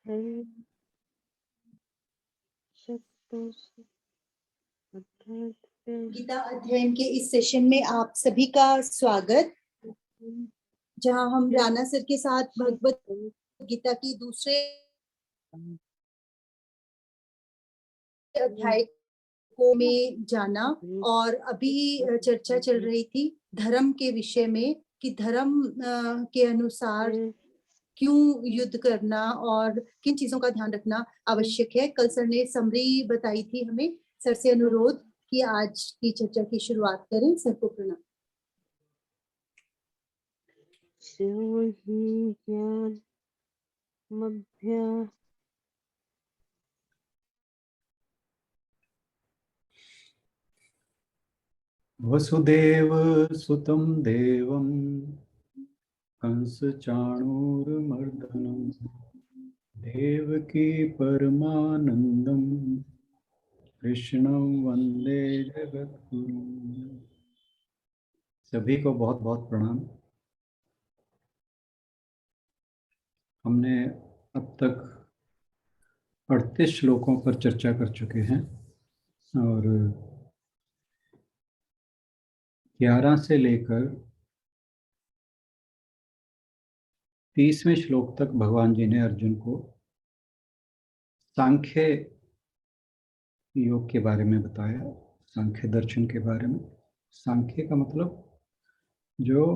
गीता अध्ययन के इस सेशन में आप सभी का स्वागत, जहां हम राणा सर के साथ भगवत गीता की दूसरे अध्याय को में जाना। और अभी चर्चा चल रही थी धर्म के विषय में कि धर्म के अनुसार क्यों युद्ध करना और किन चीजों का ध्यान रखना आवश्यक है। कल सर ने समरी बताई थी हमें। सर से अनुरोध कि आज की चर्चा की शुरुआत करें। सर को प्रणाम। वसुदेव सुतं देवं कंस चाणूरमर्दनं देवकी परमानंदं कृष्णं वंदे जगद्गुरुं। सभी को बहुत बहुत प्रणाम। हमने अब तक 38 श्लोकों पर चर्चा कर चुके हैं और 11 से लेकर 30वें श्लोक तक भगवान जी ने अर्जुन को सांख्य योग के बारे में बताया, सांख्य दर्शन के बारे में। सांख्य का मतलब जो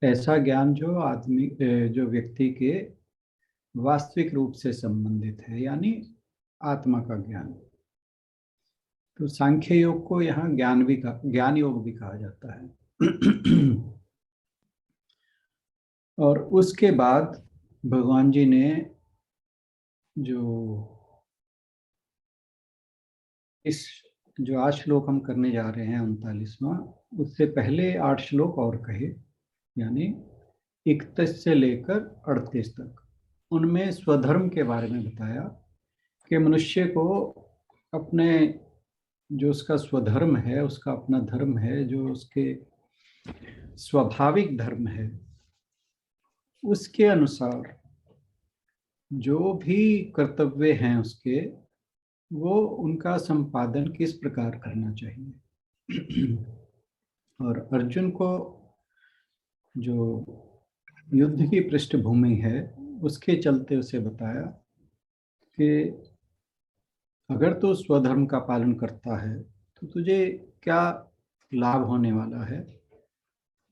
ऐसा ज्ञान जो आदमी जो व्यक्ति के वास्तविक रूप से संबंधित है, यानी आत्मा का ज्ञान। तो सांख्य योग को यहाँ ज्ञान योग भी कहा जाता है। और उसके बाद भगवान जी ने जो आज श्लोक हम करने जा रहे हैं 39वां, उससे पहले 8 श्लोक और कहे, यानी 31 से लेकर 38 तक। उनमें स्वधर्म के बारे में बताया कि मनुष्य को अपने जो उसका स्वधर्म है, उसका अपना धर्म है, जो उसके स्वाभाविक धर्म है, उसके अनुसार जो भी कर्तव्य हैं उसके, वो उनका संपादन किस प्रकार करना चाहिए। और अर्जुन को जो युद्ध की पृष्ठभूमि है उसके चलते उसे बताया कि अगर तू स्वधर्म का पालन करता है तो तुझे क्या लाभ होने वाला है,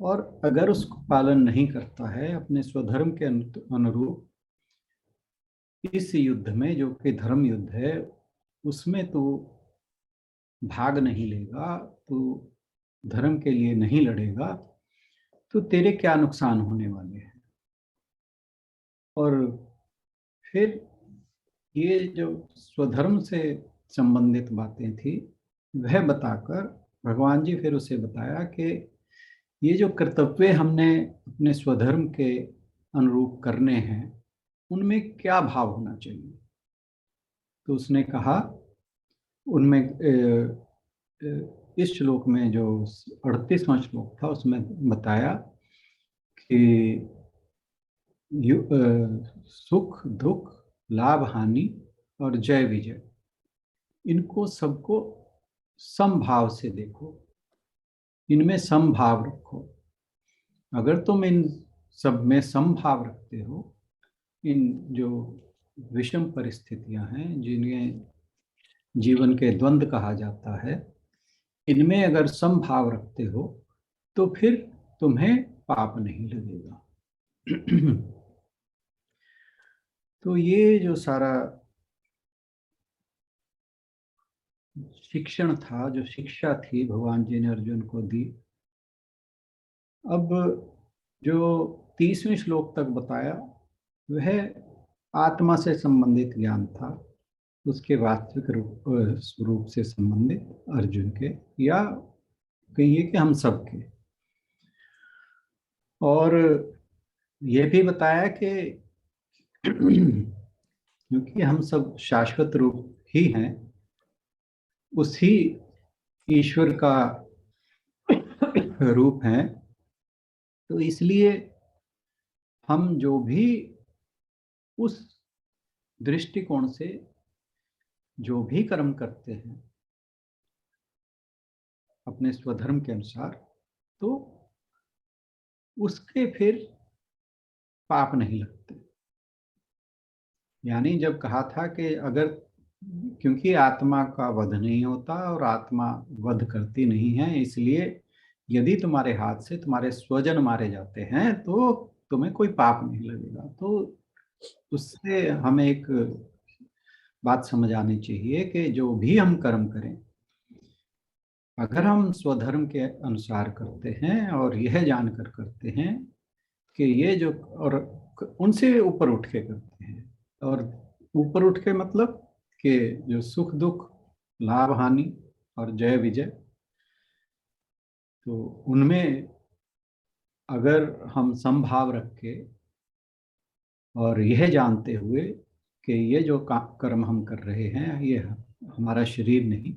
और अगर उसको पालन नहीं करता है अपने स्वधर्म के अनुरूप, इस युद्ध में जो कि धर्म युद्ध है उसमें तो भाग नहीं लेगा, तो धर्म के लिए नहीं लड़ेगा, तो तेरे क्या नुकसान होने वाले हैं। और फिर ये जो स्वधर्म से संबंधित बातें थी वह बताकर भगवान जी फिर उसे बताया कि ये जो कर्तव्य हमने अपने स्वधर्म के अनुरूप करने हैं उनमें क्या भाव होना चाहिए। तो उसने कहा उनमें इस श्लोक में जो 38वां श्लोक था उसमें बताया कि सुख दुख लाभ हानि और जय विजय, इनको सबको समभाव से देखो, इनमें समभाव रखो। अगर तुम इन सब में समभाव रखते हो, इन जो विषम परिस्थितियां हैं जिन्हें जीवन के द्वंद्व कहा जाता है, इनमें अगर समभाव रखते हो तो फिर तुम्हें पाप नहीं लगेगा। तो ये जो सारा शिक्षण था, जो शिक्षा थी भगवान जी ने अर्जुन को दी। अब जो 30वें श्लोक तक बताया वह आत्मा से संबंधित ज्ञान था, उसके वास्तविक स्वरूप से संबंधित अर्जुन के, या कहिए कि हम सब के। और यह भी बताया कि क्योंकि हम सब शाश्वत रूप ही हैं, उसी ईश्वर का रूप हैं, तो इसलिए हम जो भी उस दृष्टिकोण से जो भी कर्म करते हैं अपने स्वधर्म के अनुसार, तो उसके फिर पाप नहीं लगते। यानी जब कहा था कि अगर, क्योंकि आत्मा का वध नहीं होता और आत्मा वध करती नहीं है, इसलिए यदि तुम्हारे हाथ से तुम्हारे स्वजन मारे जाते हैं तो तुम्हें कोई पाप नहीं लगेगा। तो उससे हमें एक बात समझ आनी चाहिए कि जो भी हम कर्म करें, अगर हम स्वधर्म के अनुसार करते हैं और यह जानकर करते हैं कि ये जो, और उनसे ऊपर उठ के करते हैं, और ऊपर उठ के मतलब कि जो सुख दुख, लाभ हानि और जय विजय, तो उनमें अगर हम समभाव रख के और यह जानते हुए कि ये जो कर्म हम कर रहे हैं ये हमारा शरीर नहीं,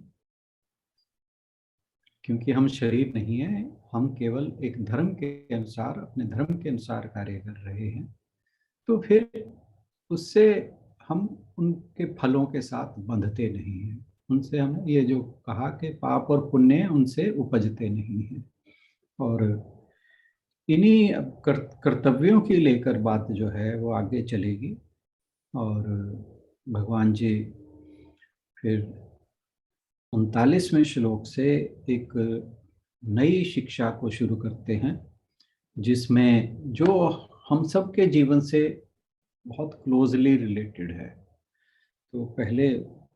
क्योंकि हम शरीर नहीं है, हम केवल एक धर्म के अनुसार, अपने धर्म के अनुसार कार्य कर रहे हैं, तो फिर उससे हम उनके फलों के साथ बंधते नहीं हैं। उनसे हम, ये जो कहा कि पाप और पुण्य उनसे उपजते नहीं हैं। और इन्हीं कर्तव्यों की लेकर बात जो है वो आगे चलेगी। और भगवान जी फिर 39वें श्लोक से एक नई शिक्षा को शुरू करते हैं, जिसमें जो हम सब के जीवन से बहुत क्लोजली रिलेटेड है। तो पहले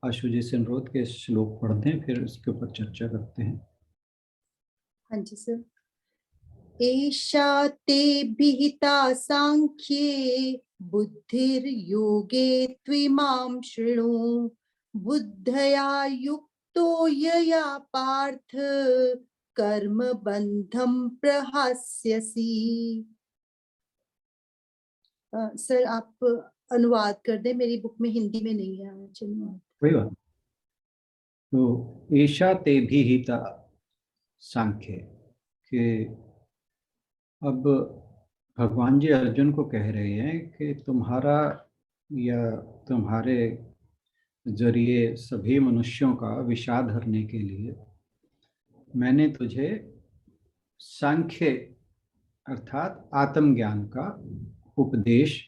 आशु जी से अनुरोध के श्लोक पढ़ते हैं, फिर उसके ऊपर चर्चा करते हैं। हाँ जी सर। एषा ते विहिता सांख्ये बुद्धिर्योगे त्विमां शृणु बुद्धया युक्तो यया पार्थ कर्म बंधम प्रहास्यसि। सर आप अनुवाद कर दें, मेरी बुक में हिंदी में नहीं है आज अनुवाद। कोई बात। तो ईशा ते भी हिता सांख्य के, अब भगवान जी अर्जुन को कह रहे हैं कि तुम्हारा या तुम्हारे जरिए सभी मनुष्यों का विषाद हरने के लिए मैंने तुझे सांख्य अर्थात आत्मज्ञान का उपदेश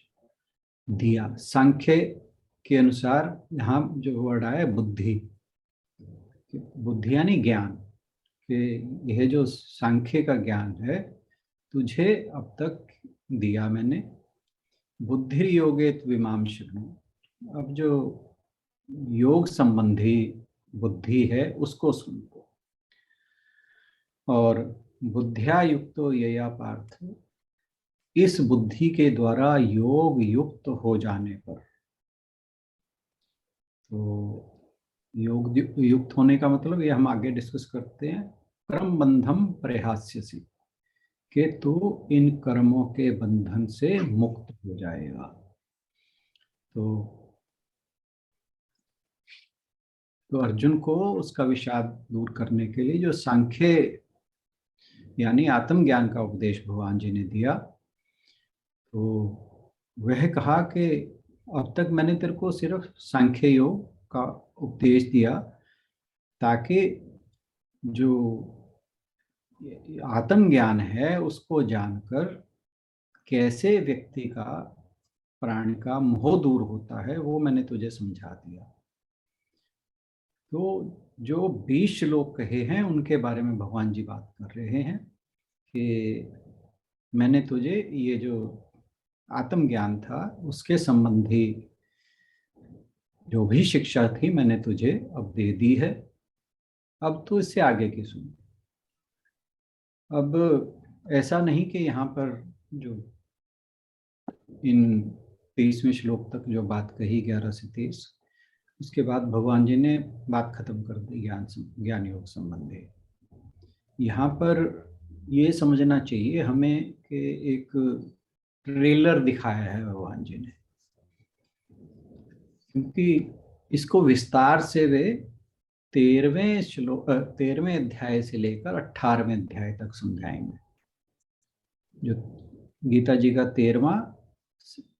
दिया। सांख्य के अनुसार यहाँ जो वर्ड आया बुद्धि, बुद्धि यानी ज्ञान, कि यह जो सांख्य का ज्ञान है तुझे अब तक दिया मैंने। बुद्धि योगे विमाम शृणु, अब जो योग संबंधी बुद्धि है उसको सुनो। और बुद्धिया युक्तो यया पार्थ, इस बुद्धि के द्वारा योग युक्त हो जाने पर, तो योग युक्त होने का मतलब ये हम आगे डिस्कस करते हैं, कर्म बंधम प्रहास्यसि, कि तू इन कर्मों के बंधन से मुक्त हो जाएगा। तो अर्जुन को उसका विषाद दूर करने के लिए जो सांख्य यानी आत्मज्ञान का उपदेश भगवान जी ने दिया, तो वह कहा कि अब तक मैंने तेरे को सिर्फ सांख्य योग का उपदेश दिया ताकि जो आत्मज्ञान है उसको जानकर कैसे व्यक्ति का, प्राणी का मोह दूर होता है वो मैंने तुझे समझा दिया। तो जो 20 श्लोक कहे हैं उनके बारे में भगवान जी बात कर रहे हैं कि मैंने तुझे ये जो आत्मज्ञान था उसके संबंधी जो भी शिक्षा थी मैंने तुझे अब दे दी है, अब तो इससे आगे की सुन। अब ऐसा नहीं कि यहाँ पर जो इन 23वें श्लोक तक जो बात कही 11 से 23, उसके बाद भगवान जी ने बात खत्म कर दी ज्ञान योग संबंधी। यहाँ पर ये समझना चाहिए हमें कि एक ट्रेलर दिखाया है भगवान जी ने, क्योंकि इसको विस्तार से वे 13वें अध्याय से लेकर 18वें अध्याय तक समझाएंगे। जो गीता जी का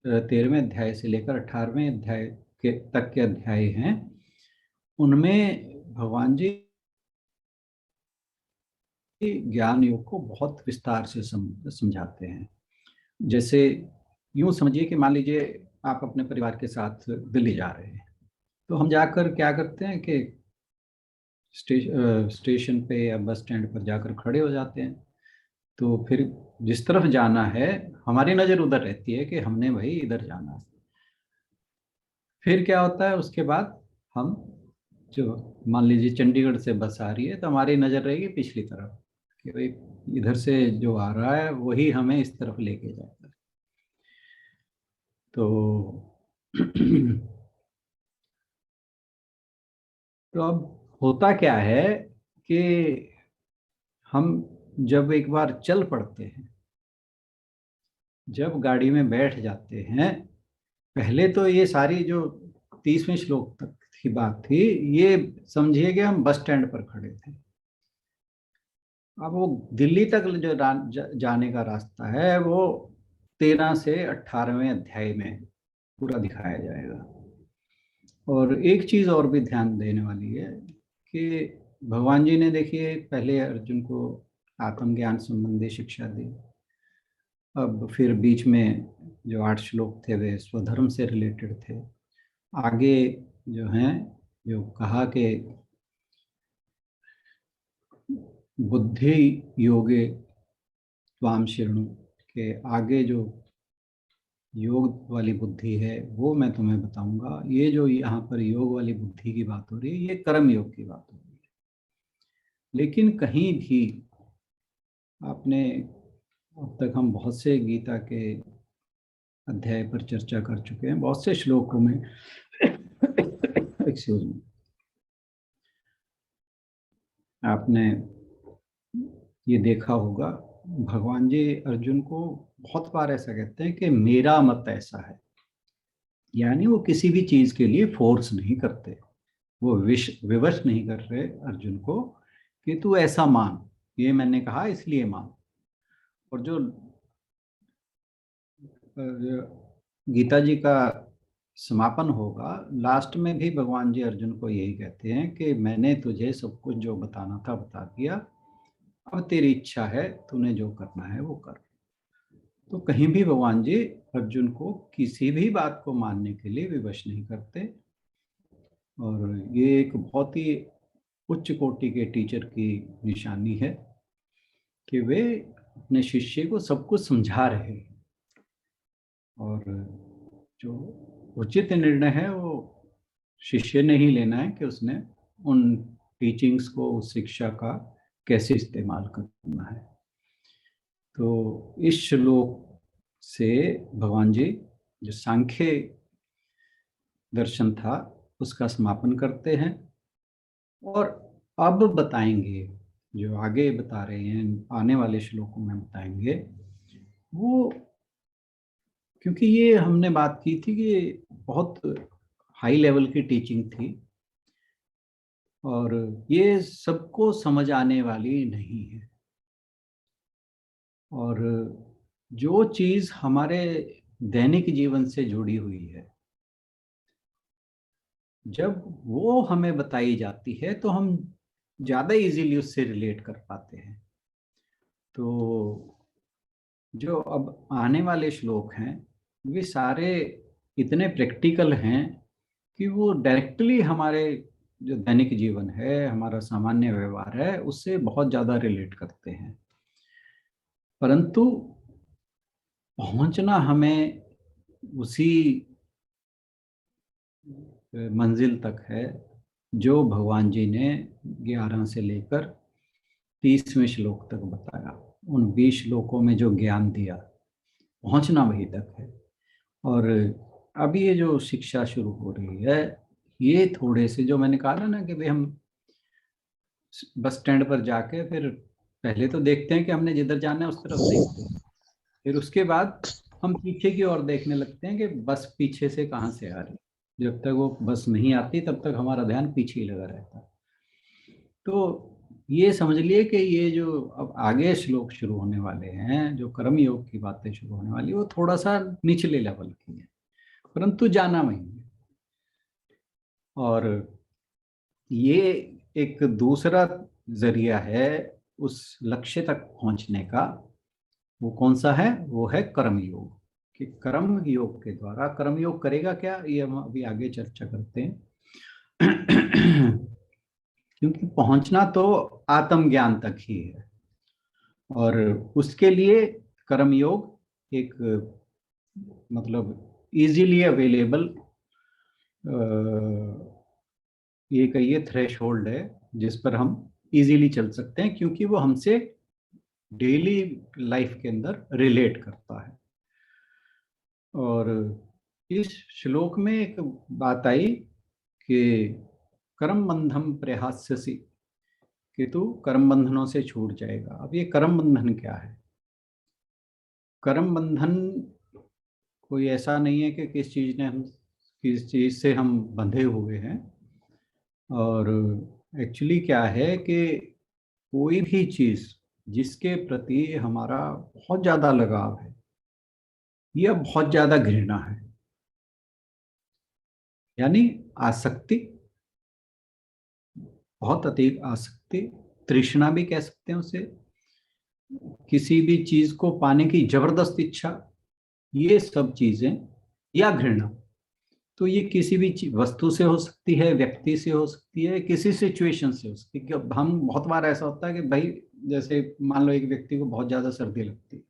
13वें अध्याय से लेकर 18वें अध्याय के तक के अध्याय हैं, उनमें भगवान जी ज्ञान योग को बहुत विस्तार से समझाते हैं। जैसे यूं समझिए कि मान लीजिए आप अपने परिवार के साथ दिल्ली जा रहे हैं, तो हम जाकर क्या करते हैं कि स्टेशन पे या बस स्टैंड पर जाकर खड़े हो जाते हैं। तो फिर जिस तरफ जाना है हमारी नज़र उधर रहती है कि हमने भाई इधर जाना है। फिर क्या होता है उसके बाद, हम जो मान लीजिए चंडीगढ़ से बस आ रही है तो हमारी नज़र रहेगी पिछली तरफ कि भाई इधर से जो आ रहा है वही हमें इस तरफ लेके जाएगा। तो तो अब होता क्या है कि हम जब एक बार चल पड़ते हैं, जब गाड़ी में बैठ जाते हैं, पहले तो ये सारी जो 30वें श्लोक तक की बात थी, ये समझिए कि हम बस स्टैंड पर खड़े थे। अब वो दिल्ली तक जो जाने का रास्ता है वो 13 से 18वें अध्याय में पूरा दिखाया जाएगा। और एक चीज और भी ध्यान देने वाली है कि भगवान जी ने देखिए पहले अर्जुन को आत्मज्ञान संबंधी शिक्षा दी, अब फिर बीच में जो 8 श्लोक थे वे स्वधर्म से रिलेटेड थे। आगे जो हैं, जो कहा कि बुद्धि योगे त्वाम शरणु, के आगे जो योग वाली बुद्धि है वो मैं तुम्हें बताऊंगा। ये जो यहाँ पर योग वाली बुद्धि की बात हो रही है, ये कर्म योग की बात हो रही है। लेकिन कहीं भी आपने, अब तक हम बहुत से गीता के अध्याय पर चर्चा कर चुके हैं, बहुत से श्लोकों में एक्सक्यूज मी, आपने ये देखा होगा भगवान जी अर्जुन को बहुत बार ऐसा कहते हैं कि मेरा मत ऐसा है। यानी वो किसी भी चीज के लिए फोर्स नहीं करते, वो विवश नहीं कर रहे अर्जुन को कि तू ऐसा मान, ये मैंने कहा इसलिए मान। और जो गीता जी का समापन होगा, लास्ट में भी भगवान जी अर्जुन को यही कहते हैं कि मैंने तुझे सब कुछ जो बताना था बता दिया, अब तेरी इच्छा है, तूने जो करना है वो कर। तो कहीं भी भगवान जी अर्जुन को किसी भी बात को मानने के लिए विवश नहीं करते। और ये एक बहुत ही उच्च कोटि के टीचर की निशानी है कि वे अपने शिष्य को सब कुछ समझा रहे हैं, और जो उचित निर्णय है वो शिष्य ने ही लेना है कि उसने उन टीचिंग्स को, उस शिक्षा का कैसे इस्तेमाल करना है। तो इस श्लोक से भगवान जी जो सांख्य दर्शन था उसका समापन करते हैं, और अब बताएंगे, जो आगे बता रहे हैं आने वाले श्लोकों में बताएंगे वो, क्योंकि ये हमने बात की थी कि बहुत हाई लेवल की टीचिंग थी और ये सबको समझ आने वाली नहीं है। और जो चीज हमारे दैनिक जीवन से जुड़ी हुई है, जब वो हमें बताई जाती है तो हम ज्यादा इजीली उससे रिलेट कर पाते हैं। तो जो अब आने वाले श्लोक हैं वे सारे इतने प्रैक्टिकल हैं कि वो डायरेक्टली हमारे जो दैनिक जीवन है, हमारा सामान्य व्यवहार है, उससे बहुत ज़्यादा रिलेट करते हैं। परंतु पहुंचना हमें उसी मंजिल तक है जो भगवान जी ने 11 से लेकर 30वें श्लोक तक बताया। उन 20 श्लोकों में जो ज्ञान दिया, पहुंचना वहीं तक है। और अभी ये जो शिक्षा शुरू हो रही है, ये थोड़े से जो मैंने कहा ना कि भाई हम बस स्टैंड पर जाके फिर पहले तो देखते हैं कि हमने जिधर जाना है उस तरफ देखते हैं, फिर उसके बाद हम पीछे की ओर देखने लगते हैं कि बस पीछे से कहाँ से आ रही। जब तक वो बस नहीं आती तब तक हमारा ध्यान पीछे ही लगा रहता है। तो ये समझ लिए कि ये जो अब आगे श्लोक शुरू होने वाले हैं, जो कर्म योग की बातें शुरू होने वाली, वो थोड़ा सा निचले लेवल की है, परंतु जाना वही है। और ये एक दूसरा जरिया है उस लक्ष्य तक पहुंचने का। वो कौन सा है? वो है कर्म योग। कि कर्म योग के द्वारा, कर्म योग करेगा क्या, ये हम अभी आगे चर्चा करते हैं। क्योंकि पहुंचना तो आत्मज्ञान तक ही है, और उसके लिए कर्म योग एक मतलब इजीली अवेलेबल ये कहिए थ्रेशोल्ड है, जिस पर हम इजीली चल सकते हैं, क्योंकि वो हमसे डेली लाइफ के अंदर रिलेट करता है। और इस श्लोक में एक बात आई कि कर्म बंधम प्रहास्यसि, कि तू कर्म बंधनों से छूट जाएगा। अब ये कर्म बंधन क्या है? कर्म बंधन कोई ऐसा नहीं है कि किस चीज से हम बंधे हुए हैं। और एक्चुअली क्या है कि कोई भी चीज जिसके प्रति हमारा बहुत ज्यादा लगाव है या बहुत ज्यादा घृणा है, यानी आसक्ति, बहुत अधिक आसक्ति, तृष्णा भी कह सकते हैं उसे, किसी भी चीज को पाने की जबरदस्त इच्छा, ये सब चीजें, या घृणा, तो ये किसी भी वस्तु से हो सकती है, व्यक्ति से हो सकती है, किसी सिचुएशन से हो सकती है। कि हम बहुत बार ऐसा होता है कि भाई, जैसे मान लो एक व्यक्ति को बहुत ज्यादा सर्दी लगती है,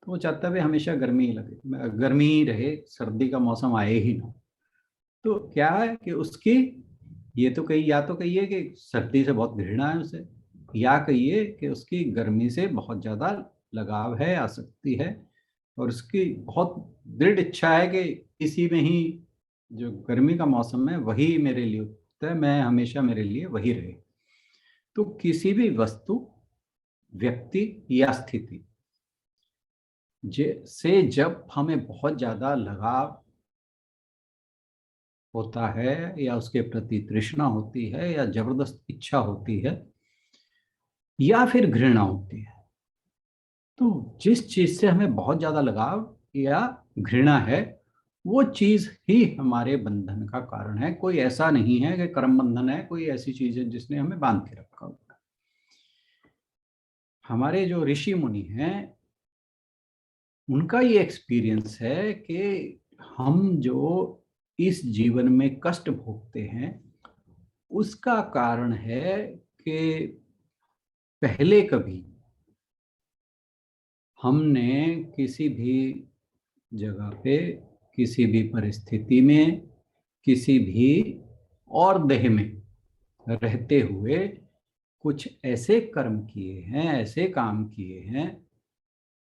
तो वो चाहता है भाई हमेशा गर्मी ही लगे, गर्मी ही रहे, सर्दी का मौसम आए ही ना। तो क्या है कि उसकी, ये तो कही, या तो कहिए कि सर्दी से बहुत घृणा है उसे, या कहिए कि उसकी गर्मी से बहुत ज्यादा लगाव है, आसक्ति है, और उसकी बहुत दृढ़ इच्छा है कि इसी में ही, जो गर्मी का मौसम है वही मेरे लिए उपयुक्त है, मैं हमेशा, मेरे लिए वही रहे। तो किसी भी वस्तु, व्यक्ति या स्थिति से जब हमें बहुत ज्यादा लगाव होता है, या उसके प्रति तृष्णा होती है, या जबरदस्त इच्छा होती है, या फिर घृणा होती है, तो जिस चीज से हमें बहुत ज्यादा लगाव या घृणा है, वो चीज ही हमारे बंधन का कारण है। कोई ऐसा नहीं है कि कर्म बंधन है कोई ऐसी चीज है जिसने हमें बांध के रखा हुआ है। हमारे जो ऋषि मुनि हैं, उनका ये एक्सपीरियंस है कि हम जो इस जीवन में कष्ट भोगते हैं, उसका कारण है कि पहले कभी हमने किसी भी जगह पे, किसी भी परिस्थिति में, किसी भी और देह में रहते हुए कुछ ऐसे कर्म किए हैं, ऐसे काम किए हैं,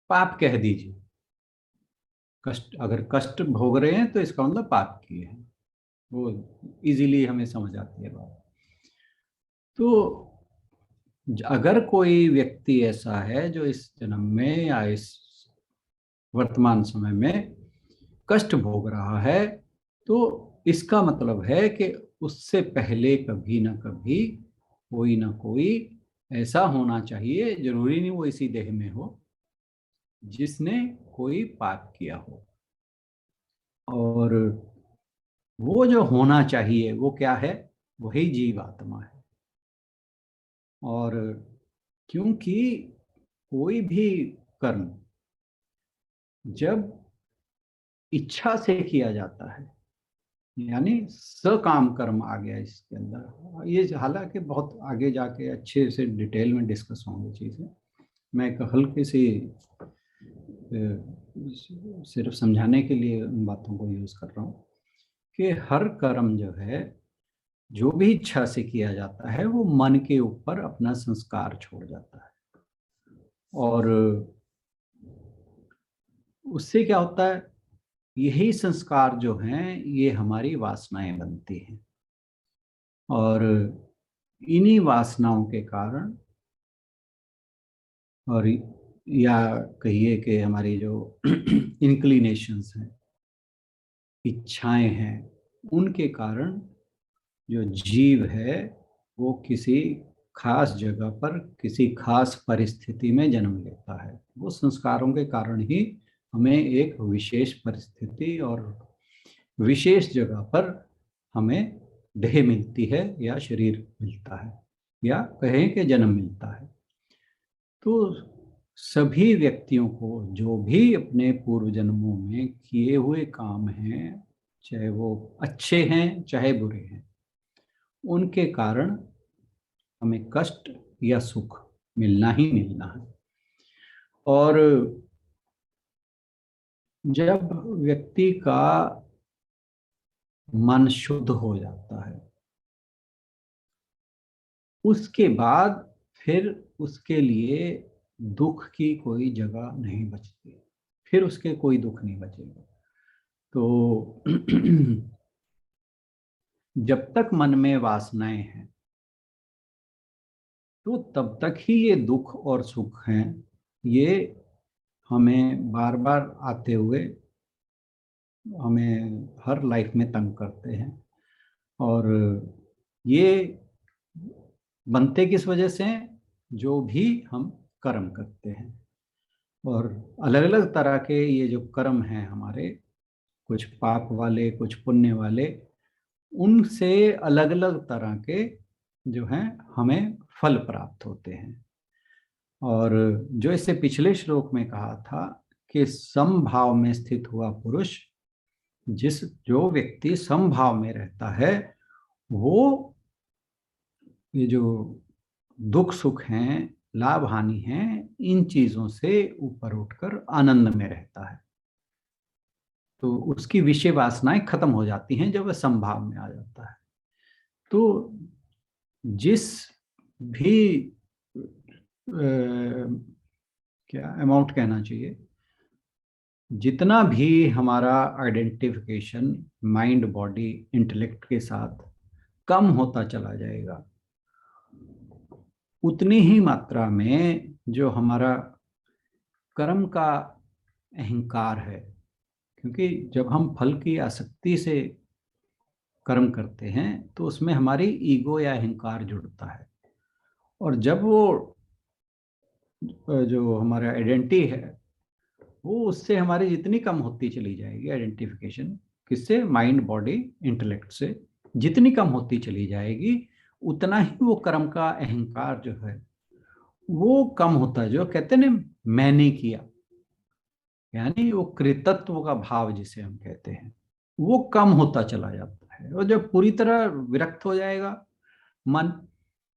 पाप कह दीजिए, कष्ट, अगर कष्ट भोग रहे हैं तो इसका मतलब पाप किए हैं, वो इजीली हमें समझ आती है बात। तो अगर कोई व्यक्ति ऐसा है जो इस जन्म में या इस वर्तमान समय में कष्ट भोग रहा है, तो इसका मतलब है कि उससे पहले कभी ना कभी कोई ना कोई ऐसा होना चाहिए, जरूरी नहीं वो इसी देह में हो, जिसने कोई पाप किया हो। और वो जो होना चाहिए वो क्या है? वही जीवात्मा है। और क्योंकि कोई भी कर्म जब इच्छा से किया जाता है, यानी सकाम कर्म आ गया इसके अंदर, ये हालांकि बहुत आगे जाके अच्छे से डिटेल में डिस्कस होंगी चीज़ें, मैं एक हल्की सी सिर्फ समझाने के लिए उन बातों को यूज़ कर रहा हूँ कि हर कर्म जो है, जो भी इच्छा से किया जाता है, वो मन के ऊपर अपना संस्कार छोड़ जाता है। और उससे क्या होता है, यही संस्कार जो हैं ये हमारी वासनाएं बनती हैं, और इन्हीं वासनाओं के कारण, और या कहिए कि हमारी जो इंक्लिनेशंस हैं, इच्छाएं हैं, उनके कारण जो जीव है वो किसी खास जगह पर, किसी खास परिस्थिति में जन्म लेता है। वो संस्कारों के कारण ही हमें एक विशेष परिस्थिति और विशेष जगह पर हमें देह मिलती है या शरीर मिलता है या कहें कि जन्म मिलता है। तो सभी व्यक्तियों को जो भी अपने पूर्व जन्मों में किए हुए काम हैं, चाहे वो अच्छे हैं चाहे बुरे हैं, उनके कारण हमें कष्ट या सुख मिलना ही मिलना है। और जब व्यक्ति का मन शुद्ध हो जाता है, उसके बाद फिर उसके लिए दुख की कोई जगह नहीं बचती, फिर उसके कोई दुख नहीं बचेगा। तो जब तक मन में वासनाएं हैं तो तब तक ही ये दुख और सुख हैं, ये हमें बार बार आते हुए हमें हर लाइफ में तंग करते हैं। और ये बनते किस वजह से हैं? जो भी हम कर्म करते हैं। और अलग अलग तरह के ये जो कर्म हैं हमारे, कुछ पाप वाले कुछ पुण्य वाले, उनसे अलग अलग तरह के जो हैं हमें फल प्राप्त होते हैं। और जो इससे पिछले श्लोक में कहा था कि समभाव में स्थित हुआ पुरुष, जो व्यक्ति समभाव में रहता है, वो ये जो दुख सुख हैं, लाभ हानि हैं, इन चीजों से ऊपर उठकर आनंद में रहता है। तो उसकी विषय वासनाएं खत्म हो जाती हैं जब वह समभाव में आ जाता है। तो जिस भी क्या अमाउंट कहना चाहिए, जितना भी हमारा आइडेंटिफिकेशन माइंड बॉडी इंटेलेक्ट के साथ कम होता चला जाएगा, उतनी ही मात्रा में जो हमारा कर्म का अहंकार है, क्योंकि जब हम फल की आसक्ति से कर्म करते हैं तो उसमें हमारी ईगो या अहंकार जुड़ता है। और जब वो जो हमारा आइडेंटिटी है, वो उससे हमारी जितनी कम होती चली जाएगी, आइडेंटिफिकेशन किससे, माइंड बॉडी इंटेलेक्ट से जितनी कम होती चली जाएगी, उतना ही वो कर्म का अहंकार जो है वो कम होता है। जो कहते हैं ना, मैंने किया, यानी वो कृतत्व का भाव जिसे हम कहते हैं, वो कम होता चला जाता है। और जब पूरी तरह विरक्त हो जाएगा मन,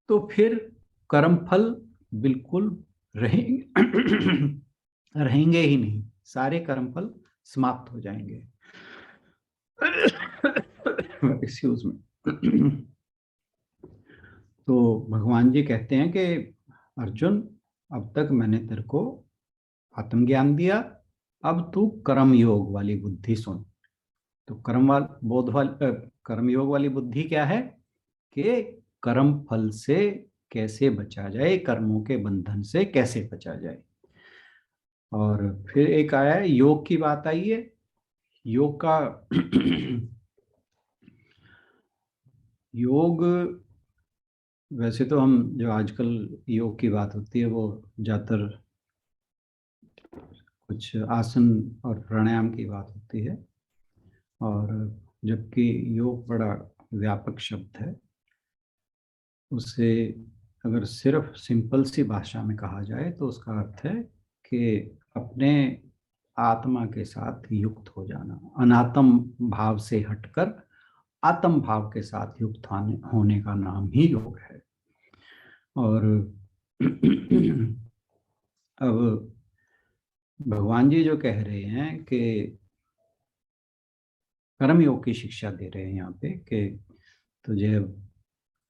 तो फिर कर्म फल बिल्कुल रहेंगे रहेंगे ही नहीं, सारे कर्म फल समाप्त हो जाएंगे। एक्सक्यूज में। तो भगवान जी कहते हैं कि अर्जुन, अब तक मैंने तेरे को आत्मज्ञान दिया, अब तू कर्म योग वाली बुद्धि सुन। तो कर्म योग वाली बुद्धि क्या है कि कर्म फल से कैसे बचा जाए, कर्मों के बंधन से कैसे बचा जाए। और फिर एक आया है, योग की बात आई है। योग का योग, वैसे तो हम जो आजकल योग की बात होती है वो ज़्यादातर कुछ आसन और प्राणायाम की बात होती है। और जबकि योग बड़ा व्यापक शब्द है, उसे अगर सिर्फ सिंपल सी भाषा में कहा जाए तो उसका अर्थ है कि अपने आत्मा के साथ युक्त हो जाना, अनात्म भाव से हटकर आत्म भाव के साथ युक्त होने का नाम ही योग है। और अब भगवान जी जो कह रहे हैं कि कर्म योग की शिक्षा दे रहे हैं यहाँ पे, कि तुझे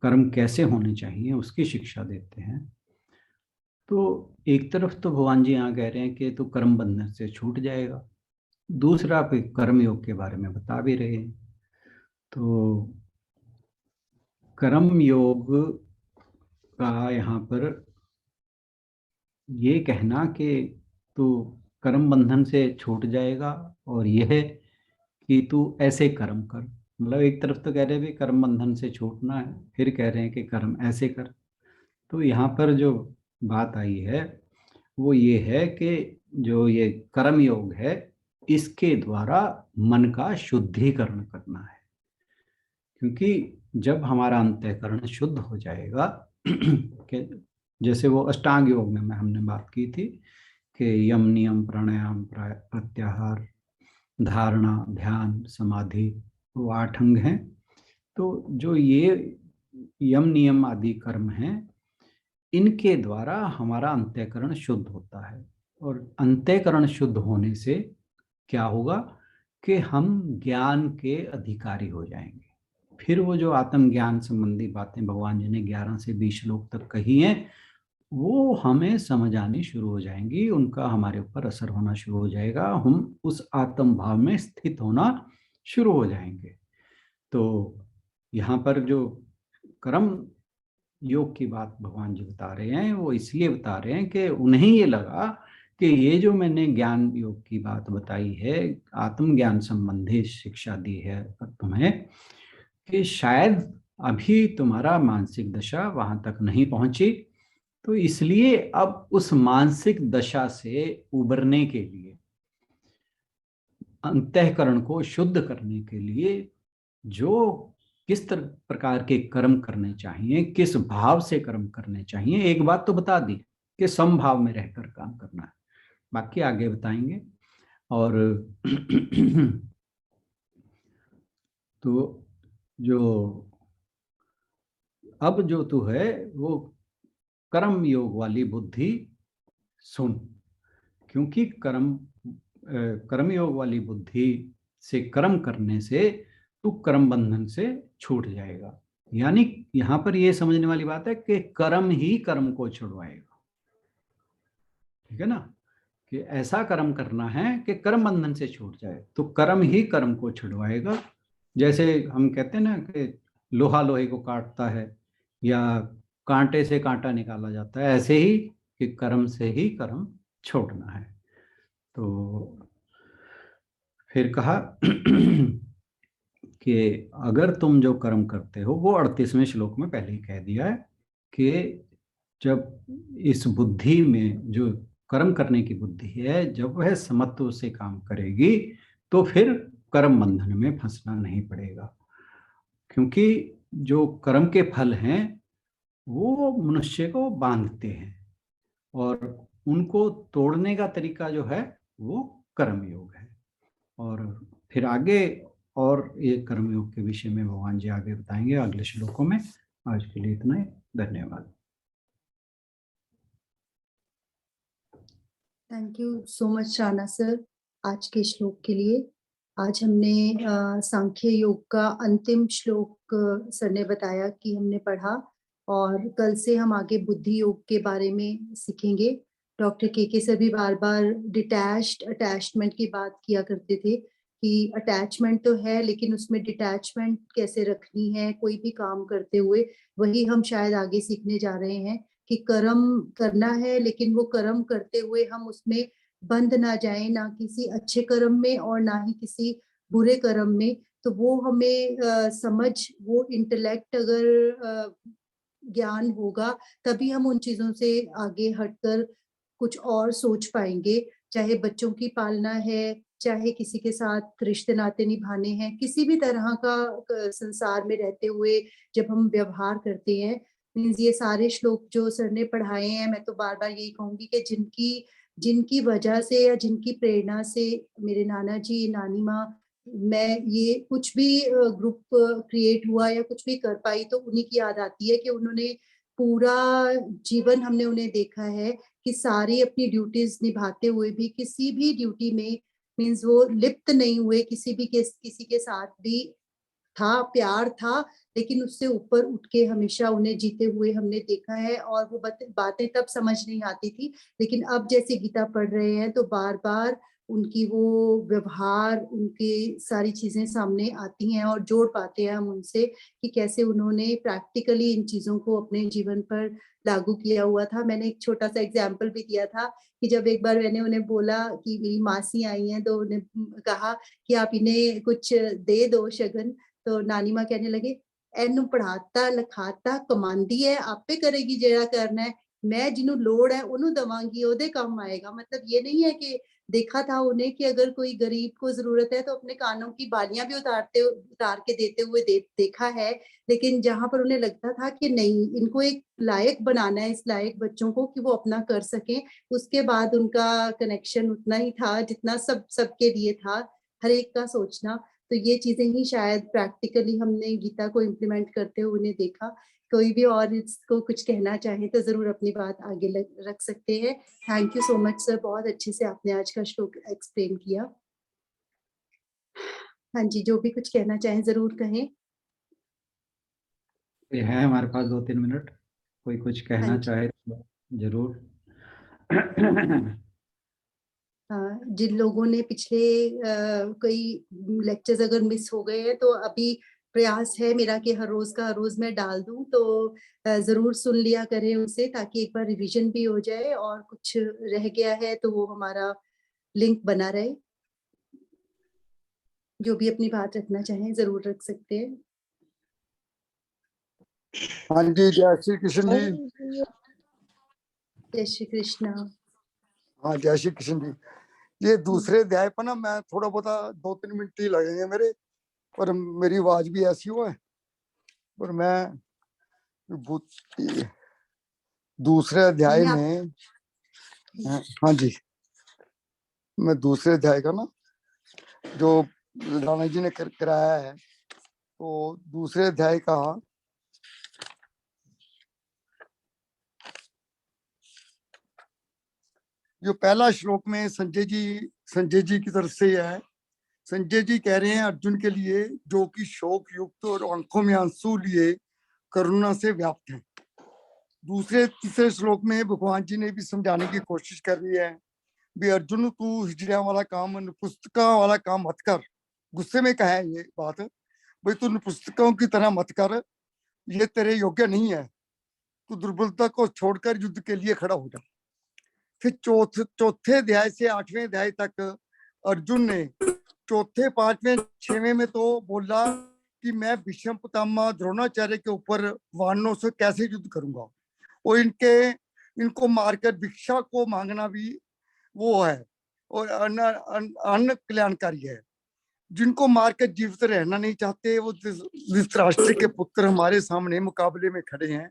कर्म कैसे होने चाहिए उसकी शिक्षा देते हैं। तो एक तरफ तो भगवान जी यहाँ कह रहे हैं कि तू कर्म बंधन से छूट जाएगा, दूसरा पे कर्म योग के बारे में बता भी रहे हैं। तो कर्म योग का यहाँ पर ये कहना कि तू कर्म बंधन से छूट जाएगा, और यह कि तू ऐसे कर्म कर, मतलब एक तरफ तो कह रहे हैं भी कर्म बंधन से छूटना है, फिर कह रहे हैं कि कर्म ऐसे कर। तो यहाँ पर जो बात आई है वो ये है कि जो ये कर्म योग है, इसके द्वारा मन का शुद्धिकरण करना है। क्योंकि जब हमारा अंतःकरण शुद्ध हो जाएगा कि जैसे वो अष्टांग योग में हमने बात की थी कि यम नियम प्राणायाम प्रत्याहार धारणा ध्यान समाधि, वो 8 अंग हैं। तो जो ये यम नियम आदि कर्म हैं, इनके द्वारा हमारा अंतःकरण शुद्ध होता है। और अंतःकरण शुद्ध होने से क्या होगा कि हम ज्ञान के अधिकारी हो जाएंगे। फिर वो जो आत्मज्ञान संबंधी बातें भगवान जी ने 11 से 20 श्लोक तक कही हैं, वो हमें समझ आनी शुरू हो जाएंगी, उनका हमारे ऊपर असर होना शुरू हो जाएगा, हम उस आत्म भाव में स्थित होना शुरू हो जाएंगे। तो यहाँ पर जो कर्म योग की बात भगवान जी बता रहे हैं, वो इसलिए बता रहे हैं कि उन्हें ये लगा कि ये जो मैंने ज्ञान योग की बात बताई है, आत्मज्ञान संबंधी शिक्षा दी है तुम्हें, कि शायद अभी तुम्हारा मानसिक दशा वहां तक नहीं पहुंची। तो इसलिए अब उस मानसिक दशा से उबरने के लिए, अंतःकरण को शुद्ध करने के लिए जो किस प्रकार के कर्म करने चाहिए, किस भाव से कर्म करने चाहिए, एक बात तो बता दी कि समभाव में रहकर काम करना है, बाकी आगे बताएंगे। और तो जो अब जो तू है वो कर्म योग वाली बुद्धि सुन, क्योंकि कर्म योग वाली बुद्धि से कर्म करने से तू कर्म बंधन से छूट जाएगा। यानी यहां पर यह समझने वाली बात है कि कर्म ही कर्म को छुड़वाएगा। ठीक है ना, कि ऐसा कर्म करना है कि कर्म बंधन से छूट जाए, तो कर्म ही कर्म को छुड़वाएगा। जैसे हम कहते हैं ना कि लोहा लोहे को काटता है या कांटे से कांटा निकाला जाता है, ऐसे ही कि कर्म से ही कर्म छोड़ना है। तो फिर कहा कि अगर तुम जो कर्म करते हो, वो 38वें श्लोक में पहले ही कह दिया है कि जब इस बुद्धि में जो कर्म करने की बुद्धि है, जब वह समत्व से काम करेगी तो फिर कर्म बंधन में फंसना नहीं पड़ेगा। क्योंकि जो कर्म के फल हैं वो मनुष्य को बांधते हैं, और उनको तोड़ने का तरीका जो है वो कर्म योग है। और फिर आगे और ये कर्मयोग के विषय में भगवान जी आगे बताएंगे अगले श्लोकों में। आज के लिए इतना ही, धन्यवाद। Thank you so much Rana sir आज के श्लोक के लिए। आज हमने सांख्य योग का अंतिम श्लोक सर ने बताया कि हमने पढ़ा, और कल से हम आगे बुद्धि योग के बारे में सीखेंगे। डॉक्टर के सर भी बार बार डिटैच्ड अटैचमेंट की बात किया करते थे कि अटैचमेंट तो है लेकिन उसमें डिटैचमेंट कैसे रखनी है कोई भी काम करते हुए, वही हम शायद आगे सीखने जा रहे हैं कि कर्म करना है लेकिन वो कर्म करते हुए हम उसमें बंध ना जाए, ना किसी अच्छे कर्म में और ना ही किसी बुरे कर्म में। तो वो हमें समझ, वो इंटेलेक्ट अगर ज्ञान होगा तभी हम उन चीजों से आगे हटकर कुछ और सोच पाएंगे। चाहे बच्चों की पालना है, चाहे किसी के साथ रिश्ते नाते निभाने हैं, किसी भी तरह का संसार में रहते हुए जब हम व्यवहार करते हैं, मीन्स ये सारे श्लोक जो सर ने पढ़ाए हैं, मैं तो बार बार यही कहूंगी कि जिनकी जिनकी वजह से या जिनकी प्रेरणा से मेरे नाना जी नानी माँ मैं ये कुछ भी ग्रुप क्रिएट हुआ या कुछ भी कर पाई, तो उन्हीं की याद आती है कि उन्होंने पूरा जीवन हमने उन्हें देखा है कि सारी अपनी ड्यूटीज निभाते हुए भी किसी भी ड्यूटी में मीन्स वो लिप्त नहीं हुए, किसी के साथ भी था, प्यार था, लेकिन उससे ऊपर उठ के हमेशा उन्हें जीते हुए हमने देखा है। और वो बातें तब समझ नहीं आती थी, लेकिन अब जैसे गीता पढ़ रहे हैं तो बार बार उनकी वो व्यवहार, उनकी सारी चीजें सामने आती हैं और जोड़ पाते हैं हम उनसे कि कैसे उन्होंने प्रैक्टिकली इन चीजों को अपने जीवन पर लागू किया हुआ था। मैंने एक छोटा सा एग्जाम्पल भी दिया था कि जब एक बार मैंने उन्हें बोला कि मेरी मासी आई हैं तो उन्हें कहा कि आप इन्हें कुछ दे दो शगन, तो नानी माँ कहने लगे एनू पढ़ाता लिखाता कमांदी है, आपे करेगी जेड़ा करना है, मैं जिन्हों लोड़ है उन्हों दवांगी, ओदे काम आएगा। मतलब ये नहीं है कि देखा था उन्हें कि अगर कोई गरीब को जरूरत है तो अपने कानों की बालियां भी उतार के देते हुए देखा है। लेकिन जहां पर उन्हें लगता था कि नहीं, इनको एक लायक बनाना है, इस लायक बच्चों को कि वो अपना कर सकें, उसके बाद उनका कनेक्शन उतना ही था जितना सबके लिए था, हर एक का सोचना। तो ये चीजें ही शायद प्रैक्टिकली हमने गीता को इम्प्लीमेंट करते हुए उन्हें देखा। कोई भी और इसको कुछ कहना चाहे तो जरूर अपनी बात आगे रख सकते हैं। Thank you so much sir, बहुत अच्छे से आपने आज का श्लोक एक्सप्लेन किया। हाँ जी, जो भी कुछ कहना चाहें जरूर कहें। ये है हमारे पास 2-3 मिनट, कोई कुछ हाँ कहना जी। चाहे तो जरूर। जिन लोगों ने पिछले कई लेक्चर्स अगर मिस हो गए हैं तो अभी प्रयास है मेरा कि हर रोज का हर रोज मैं डाल दूं, तो जरूर सुन लिया करें उसे, ताकि एक बार रिवीजन भी हो जाए और कुछ रह गया है तो वो हमारा लिंक बना रहे। जो भी अपनी बात रखना चाहें जरूर रख सकते हैं। हाँ जी, जय श्री कृष्ण जी। जय श्री कृष्णा। हाँ, जय श्री कृष्ण जी। ये दूसरे अध्याय पर ना मैं थोड़ा बहुत 2-3 मिनट ही लगेंगे मेरे, पर मेरी आवाज भी ऐसी हो है। पर मैं दूसरे अध्याय में, हाँ जी, मैं दूसरे अध्याय का ना जो राणा जी ने कराया है, तो दूसरे अध्याय का जो पहला श्लोक में संजय जी की तरफ से है। संजय जी कह रहे हैं अर्जुन के लिए, जो कि शोक युक्त और आंखों में आंसू लिए करुणा से व्याप्त है। दूसरे तीसरे श्लोक में भगवान जी ने भी समझाने की कोशिश कर रही है, भी अर्जुन तू हिजड़िया वाला काम, पुस्तका वाला काम मत कर। गुस्से में कहा है ये बात, भाई तू पुस्तकों की तरह मत कर, ये तेरे योग्य नहीं है, तू दुर्बलता को छोड़कर युद्ध के लिए खड़ा हो जा। फिर चौथे अध्याय से 8वें अध्याय तक अर्जुन ने चौथे 5वें 6वें में तो बोला कि मैं भीष्म पितामह द्रोणाचार्य के ऊपर वानरों से कैसे युद्ध करूंगा, और इनको मारकर भिक्षा को मांगना भी वो है, और अन्न कल्याणकारी है। जिनको मारकर जीवित रहना नहीं चाहते, वो धृतराष्ट्र के पुत्र हमारे सामने मुकाबले में खड़े हैं।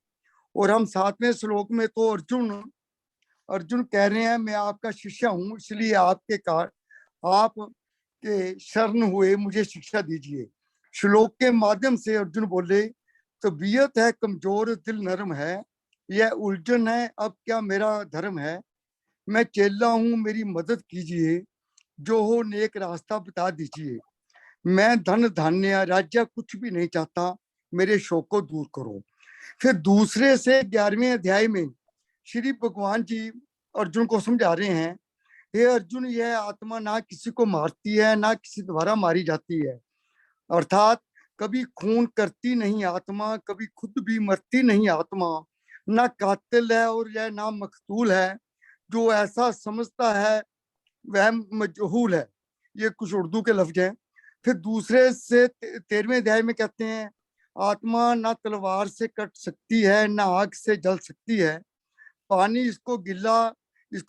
और हम 7वें श्लोक में तो अर्जुन कह रहे हैं, मैं आपका शिष्य हूं, इसलिए आपके शरण हुए मुझे शिक्षा दीजिए। श्लोक के माध्यम से अर्जुन बोले, तबीयत है कमजोर, दिल नरम है, यह उलझन है, अब क्या मेरा धर्म है। मैं चेला हूं, मेरी मदद कीजिए, जो हो नेक रास्ता बता दीजिए। मैं धन धान्य राज्य कुछ भी नहीं चाहता, मेरे शोक को दूर करो। फिर दूसरे से 11वें अध्याय में श्री भगवान जी अर्जुन को समझा रहे हैं, हे अर्जुन, यह आत्मा ना किसी को मारती है, ना किसी द्वारा मारी जाती है। अर्थात कभी खून करती नहीं आत्मा, कभी खुद भी मरती नहीं आत्मा, ना कातिल है और यह ना मकतूल है। जो ऐसा समझता है वह मजहूल है। ये कुछ उर्दू के लफ्ज हैं। फिर दूसरे से 13वें अध्याय में कहते हैं, आत्मा ना तलवार से कट सकती है, ना आग से जल सकती है। पानी इसको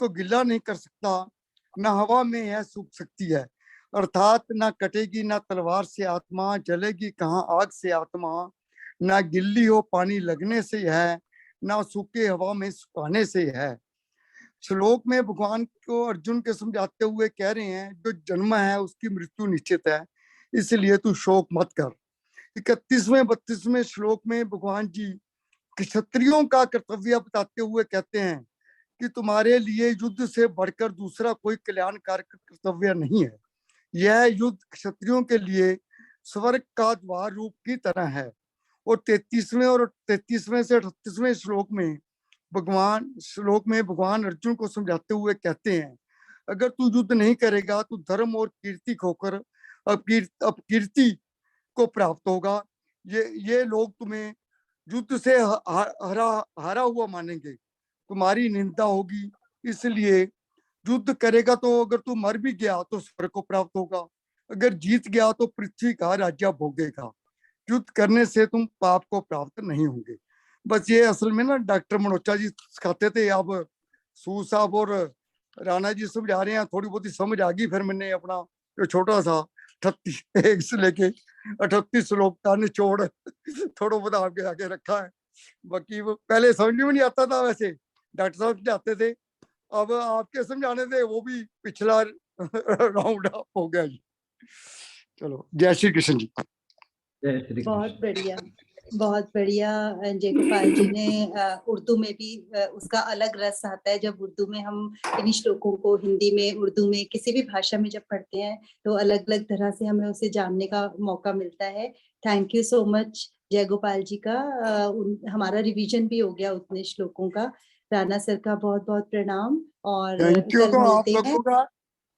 गिला नहीं कर सकता, ना हवा में यह सूख सकती है। अर्थात ना कटेगी ना तलवार से आत्मा, जलेगी कहाँ आग से आत्मा। ना गिल्ली हो पानी लगने से है, ना सूखे हवा में सुखाने से है। श्लोक में भगवान को अर्जुन के समझाते हुए कह रहे हैं, जो जन्म है उसकी मृत्यु निश्चित है, इसलिए तू शोक मत कर। 31वें 32वें श्लोक में भगवान जी क्षत्रियों का कर्तव्य बताते हुए कहते हैं कि तुम्हारे लिए युद्ध से बढ़कर दूसरा कोई कल्याणकारक कर्तव्य नहीं है। यह युद्ध क्षत्रियों के लिए स्वर्ग का द्वार रूप की तरह है। और 33वें से 38वें श्लोक में भगवान अर्जुन को समझाते हुए कहते हैं, अगर तू युद्ध नहीं करेगा तो धर्म और कीर्ति खोकर अपकीर्ति को प्राप्त होगा। ये लोग तुम्हें युद्ध से हारा हुआ मानेंगे, तुम्हारी निंदा होगी। इसलिए युद्ध करेगा तो अगर तू मर भी गया तो स्वर्ग को प्राप्त होगा, अगर जीत गया तो पृथ्वी का राज्य भोगेगा। युद्ध करने से तुम पाप को प्राप्त नहीं होंगे। बस ये असल में ना डॉक्टर मनोचा जी सिखाते थे। अब सू साहब और राणा जी समझा रहे हैं, थोड़ी बहुत ही समझ आ गई। फिर मैंने अपना जो छोटा सा 38 से लेके 38 श्लोक का निचोड़ थोड़ा बहुत आपके आगे रखा है। बाकी वो पहले समझ में नहीं आता था, वैसे डॉक्टर साहब समझाते थे, अब आपके समझाने से वो भी पिछला राउंड अप हो गया जी। चलो, जय श्री कृष्ण जी। जय श्री बहुत कृष्ण। बढ़िया, बहुत बढ़िया। जय गोपाल जी ने उर्दू में भी उसका अलग रस आता है। जब उर्दू में हम इन श्लोकों को हिंदी में, उर्दू में, किसी भी भाषा में जब पढ़ते हैं तो अलग अलग तरह से हमें उसे जानने का मौका मिलता है। थैंक यू सो मच जय गोपाल जी का। हमारा रिवीजन भी हो गया उतने श्लोकों का। राणा सर का बहुत बहुत प्रणाम और थैंक यू कल तो आप मिलते हैं। लोगों का,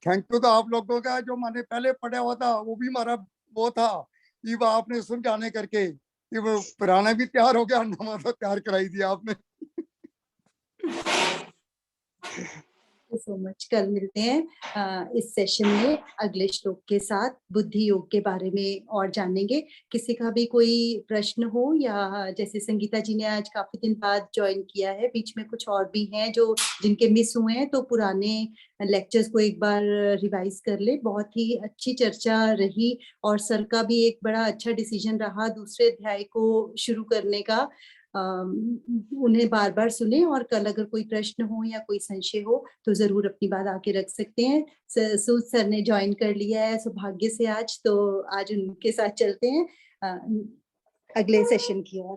थैंक यू तो आप लोगों का, जो मैंने पहले पढ़ा हुआ था वो भी हमारा वो था, ये वो आपने समझाने करके ये वो पुराना भी तैयार हो गया, नवा तो तैयार कराई दिया आपने। So much. कल मिलते हैं इस सेशन में अगले श्लोक के साथ, बुद्धि योग के बारे में और जानेंगे। किसी का भी कोई प्रश्न हो, या जैसे संगीता जी ने आज काफी दिन बाद ज्वाइन किया है, बीच में कुछ और भी हैं जो जिनके मिस हुए हैं, तो पुराने लेक्चर्स को एक बार रिवाइज कर ले। बहुत ही अच्छी चर्चा रही और सर का भी एक बड़ा अच्छा डिसीजन रहा दूसरे अध्याय को शुरू करने का। उन्हें बार बार सुने और कल अगर कोई प्रश्न हो या कोई संशय हो तो जरूर अपनी बात आके रख सकते हैं। सूद सर ने ज्वाइन कर लिया है सौभाग्य से आज, तो आज उनके साथ चलते हैं अगले सेशन की ओर।